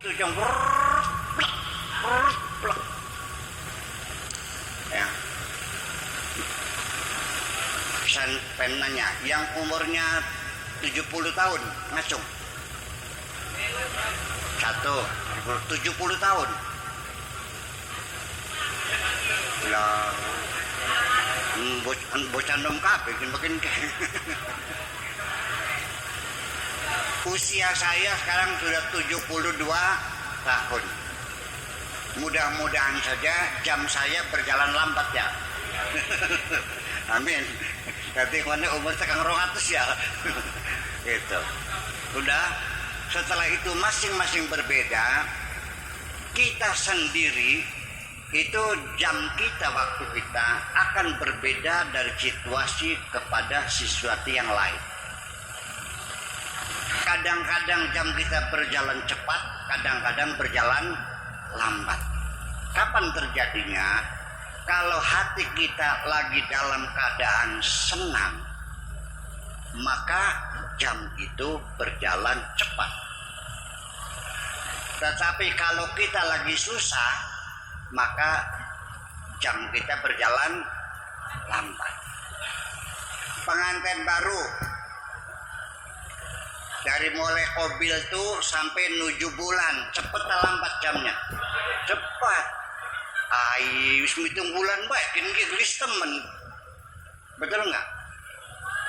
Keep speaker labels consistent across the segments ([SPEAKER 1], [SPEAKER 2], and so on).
[SPEAKER 1] itu yang plek. Ya. Sampai nanya, yang umurnya 70 tahun ngacung. 70 tahun. Lah, bocah nom kabeh bikin usia saya sekarang sudah 72 tahun. Mudah-mudahan saja jam saya berjalan lambat ya. Amin. Nanti mana umur sekarang 200 ya. Gitu. Udah. Setelah itu masing-masing berbeda. Kita sendiri itu jam kita, waktu kita akan berbeda dari situasi kepada sesuatu yang lain. Kadang-kadang jam kita berjalan cepat, kadang-kadang berjalan lambat. Kapan terjadinya? Kalau hati kita lagi dalam keadaan senang, maka jam itu berjalan cepat. Tetapi kalau kita lagi susah, maka jam kita berjalan lambat. Pengantin baru dari mulai kobil tuh sampai 7 bulan, cepet atau lambat jamnya? Cepat. Wis hitung bulan baik, gelis temen. Betul nggak?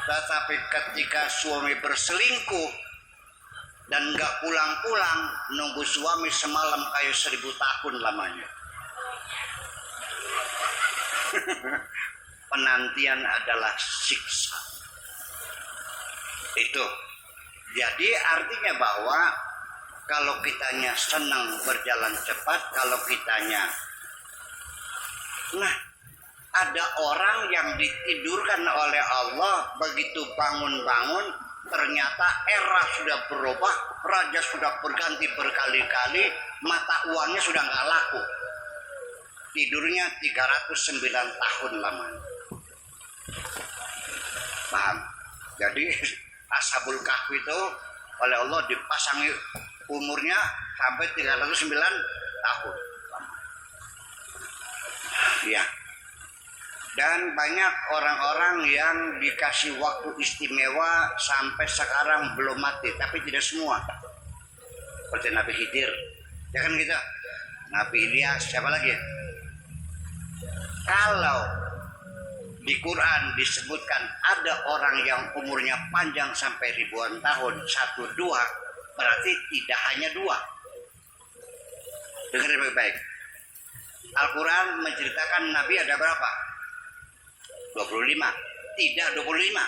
[SPEAKER 1] Tetapi ketika suami berselingkuh dan nggak pulang-pulang, nunggu suami semalam kayak 1000 tahun lamanya. Penantian adalah siksa. Itu. Jadi artinya bahwa kalau kitanya senang berjalan cepat, kalau kitanya ada orang yang ditidurkan oleh Allah, begitu bangun-bangun ternyata era sudah berubah, raja sudah berganti berkali-kali, mata uangnya sudah nggak laku. Tidurnya 309 tahun lamanya. Paham? Jadi Ashabul Kahfi itu oleh Allah dipasangi umurnya sampai 309 tahun. Ya. Dan banyak orang-orang yang dikasih waktu istimewa sampai sekarang belum mati, tapi tidak semua. Seperti Nabi Khidir, ya kan gitu. Nabi Ilyas, siapa lagi? Kalau di Quran disebutkan ada orang yang umurnya panjang sampai ribuan tahun, 1, 2, berarti tidak hanya 2. Dengar baik-baik. Al-Quran menceritakan Nabi ada berapa? 25. Tidak 25.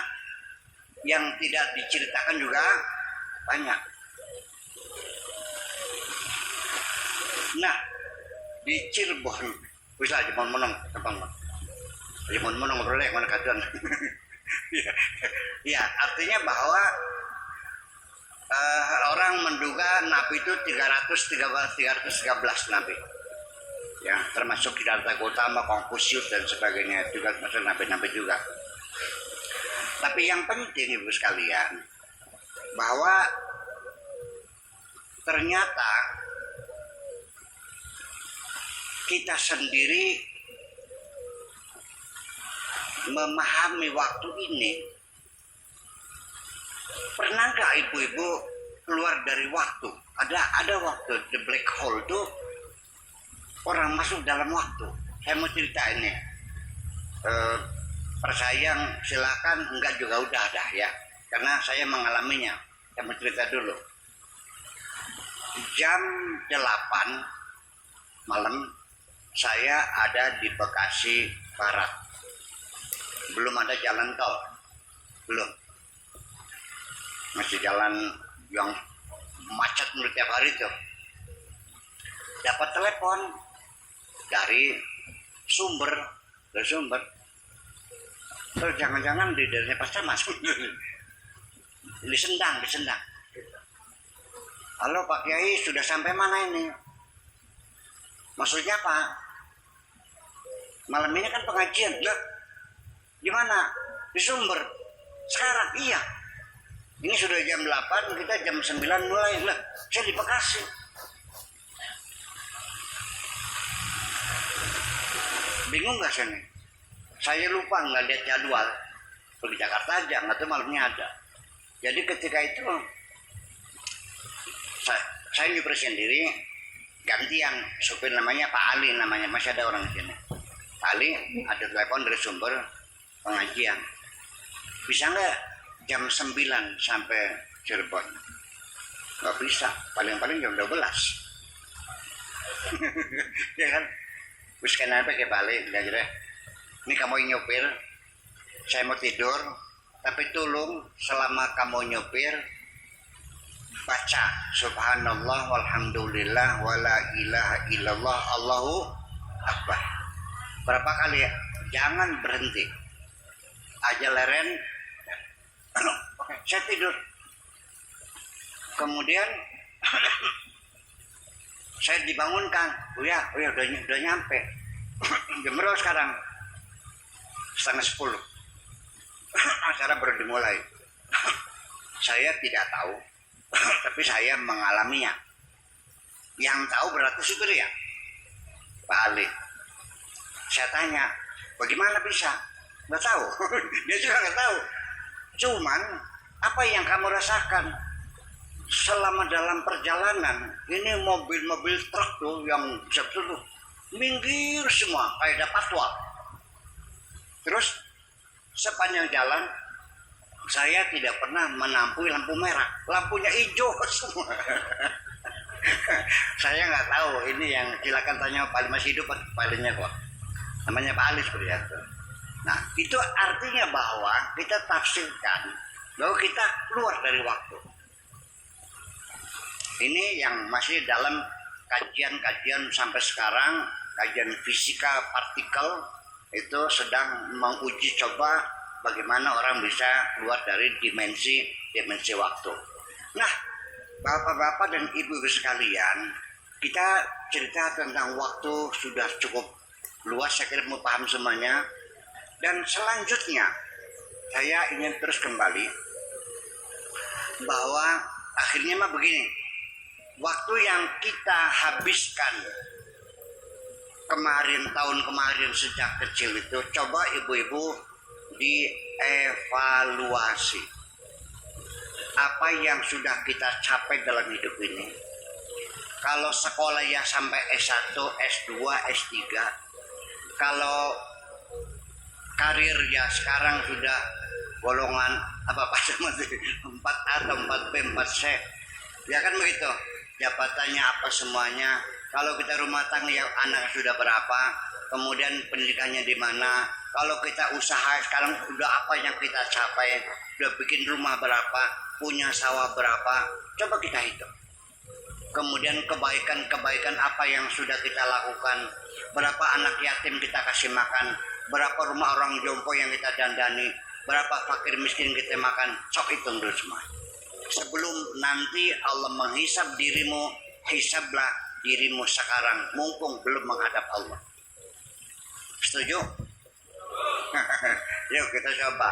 [SPEAKER 1] Yang tidak diceritakan juga banyak. Nah, di Cirebon bisa aja menang teman-teman. Jadi menang boleh mana kajian. Ya, artinya bahwa orang menduga Nabi itu 313 Nabi. Ya, termasuk Siddhartha Gautama, Konfusius dan sebagainya, juga termasuk nabi-nabi juga. Tapi yang penting ibu sekalian, bahwa ternyata kita sendiri memahami waktu ini. Pernah nggak ibu-ibu keluar dari waktu? Ada waktu, the black hole tuh orang masuk dalam waktu. Saya mau cerita ini. Persayang silakan, enggak juga udah ada ya. Karena saya mengalaminya. Saya mau cerita dulu. Jam 8 malam saya ada di Bekasi Barat. Belum ada jalan tol. Belum. Masih jalan yang macet menurut tiap hari tuh. Dapat telepon dari sumber. Terus jangan-jangan di daerahnya Pasar Mas. di Sendang. Halo Pak Kiai, sudah sampai mana ini? Maksudnya apa? Malam ini kan pengajian. Loh, di mana? Di Sumber. Sekarang? Iya. Ini sudah jam 8, kita jam 9 mulai. Lah, saya di Bekasi. bingung nggak saya nih? Saya lupa nggak lihat jadwal. Pergi Jakarta aja, nggak tahu malamnya ada. Jadi ketika itu saya nyuper sendiri, gantian supir namanya Pak Ali, namanya masih ada orang di sini. Pak Ali ada telepon dari sumber pengajian. Bisa nggak jam 9 sampai Cirebon? Nggak bisa, paling-paling jam 12. Ya kan? Terus kenapa kayak balik, kira-kira ini kamu nyopir, saya mau tidur, tapi tolong selama kamu nyopir baca subhanallah walhamdulillah wala ilaha illallah Allahu akbar. Berapa kali ya? Jangan berhenti. Aja leren. Oke, saya tidur. Kemudian saya dibangunkan. Oh ya, udah nyampe. Jam berapa sekarang? 9:30. Acara baru dimulai. Saya tidak tahu, tapi saya mengalaminya. Yang tahu berarti supir ya, Pak Ali. Saya tanya, bagaimana bisa? Nggak tahu. Dia juga nggak tahu. Cuman apa yang kamu rasakan selama dalam perjalanan? Ini mobil-mobil truk tuh yang jatuh minggir semua kayak ada patwa. Terus sepanjang jalan saya tidak pernah menampui lampu merah, lampunya hijau semua. Saya nggak tahu ini, yang silakan tanya Pak Ali, masih hidup Pak Alinya kok. Namanya Pak Ali seperti itu. Nah, itu artinya bahwa kita tafsirkan bahwa kita keluar dari waktu. Ini yang masih dalam kajian-kajian sampai sekarang, kajian fisika partikel itu sedang menguji coba bagaimana orang bisa keluar dari dimensi waktu. Nah, bapak-bapak dan ibu-ibu sekalian, kita cerita tentang waktu sudah cukup luas, saya kira mau paham semuanya. Dan selanjutnya saya ingin terus kembali bahwa akhirnya mah begini, waktu yang kita habiskan kemarin, tahun kemarin sejak kecil itu, coba ibu-ibu dievaluasi apa yang sudah kita capai dalam hidup ini. Kalau sekolah ya sampai S1, S2, S3. Kalau karir ya sekarang sudah golongan apa 4A atau 4B, 4C. Ya kan begitu. Jabatannya apa semuanya. Kalau kita rumah tangga ya anak sudah berapa, kemudian pendidikannya di mana. Kalau kita usaha sekarang udah apa yang kita capai, udah bikin rumah berapa, punya sawah berapa, coba kita hitung. Kemudian kebaikan-kebaikan apa yang sudah kita lakukan, berapa anak yatim kita kasih makan, berapa rumah orang jompo yang kita dandani, berapa fakir miskin kita makan, sok hitung dulu semua. Sebelum nanti Allah menghisab dirimu, hisablah dirimu sekarang, mumpung belum menghadap Allah. Setuju? Yuk kita coba.